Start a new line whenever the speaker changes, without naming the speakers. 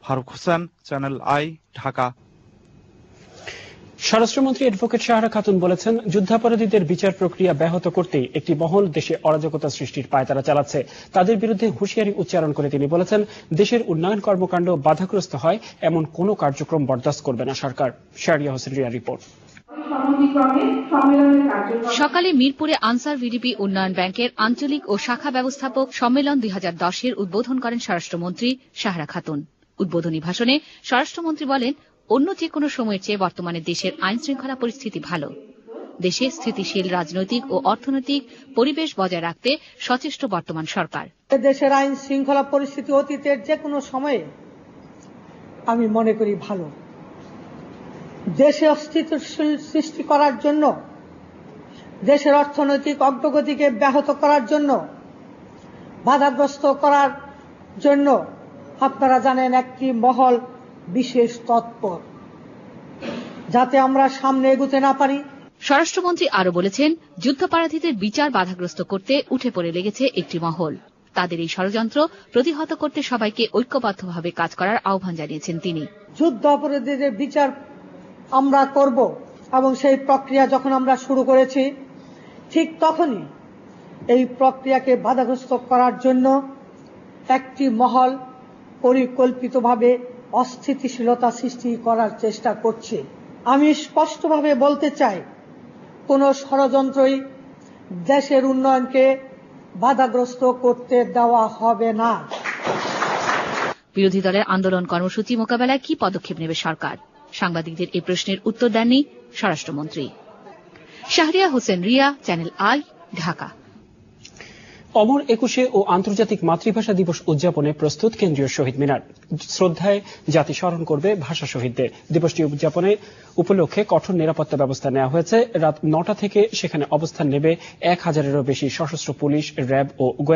Faruk Hossain, channel I, Dhaka.
স্বরাষ্ট্রমন্ত্রী advocate Sahara Khatun বলেছেন, যুদ্ধাপরাধীদের বিচার প্রক্রিয়া ব্যাহত করতেই একটি মহল দেশে অরাজকতা সৃষ্টির পায়তারা চালাচ্ছে। তাদের বিরুদ্ধে হুঁশিয়ারি উচ্চারণ করে তিনি বলেছেন, দেশের উন্নয়ন কর্মকাণ্ড বাধাগ্রস্ত হয় এমন কোনো কার্যক্রম বরদাস্ত করবে না সরকার। শাহরিয়া হোসেন রিয়ার রিপোর্ট।
সকালে মিরপুরে আনসার ভিডিপি উন্নয়ন ব্যাংকের আঞ্চলিক ও শাখা ব্যবস্থাপক সম্মেলন 2010-এর উদ্বোধন করেন স্বরাষ্ট্রমন্ত্রী সাহারা খাতুন। উদ্বোধনী ভাষণে স্বরাষ্ট্রমন্ত্রী বলেন, অন্য যে কোনো সময়ের চেয়ে বর্তমানে দেশের আইন শৃঙ্খলা পরিস্থিতি ভালো। দেশে স্থিতিশীল রাজনৈতিক ও অর্থনৈতিক পরিবেশ বজায় রাখতে সচেষ্ট বর্তমান সরকার।
দেশের আইন শৃঙ্খলা পরিস্থিতি অতীতের যে কোনো সময়ে আমি মনে করি ভালো। দেশে অস্থিতিশীল সৃষ্টি করার জন্য, দেশের অর্থনৈতিক অগ্রগতিকে ব্যাহত করার জন্য, বাধাগ্রস্ত করার জন্য আপনারা জানেন একটি মহল বিশেষ তৎপর, যাতে আমরা সামনে এগোতে না পারি।
স্বরাষ্ট্রমন্ত্রী আরো বলেছেন, যুদ্ধাপরাধীদের বিচার বাধাগ্রস্ত করতে উঠে পড়ে লেগেছে একটি মহল। তাদের এই ষড়যন্ত্র প্রতিহত করতে সবাইকে ঐক্যবদ্ধভাবে কাজ করার আহ্বান জানিয়েছেন তিনি।
যুদ্ধ অপরাধীদের বিচার আমরা করব এবং সেই প্রক্রিয়া যখন আমরা শুরু করেছি, ঠিক তখনই এই প্রক্রিয়াকে বাধাগ্রস্ত করার জন্য একটি মহল পরিকল্পিতভাবে অস্থিতিশীলতা সৃষ্টি করার চেষ্টা করছে। আমি স্পষ্টভাবে বলতে চাই, কোন ষড়যন্ত্রই দেশের উন্নয়নকে বাধাগ্রস্ত করতে দেওয়া হবে না।
বিরোধী দলের আন্দোলন কর্মসূচি মোকাবেলায় কি পদক্ষেপ নেবে সরকার? সাংবাদিকদের এই প্রশ্নের উত্তর দেননি স্বরাষ্ট্রমন্ত্রী। Shahriya Hossain Riya, channel I, Dhaka.
অমর একুশে ও আন্তর্জাতিক মাতৃভাষা দিবস উদযাপনে প্রস্তুত কেন্দ্রীয় শহীদ মিনার। শ্রদ্ধায় জাতি স্মরণ করবে ভাষা শহীদদের। দিবসটি উদযাপনে উপলক্ষে কঠোর নিরাপত্তা ব্যবস্থা নেওয়া হয়েছে। রাত 9টা থেকে সেখানে অবস্থান নেবে 1000-এরও বেশি সশস্ত্র পুলিশ, র্যাব ও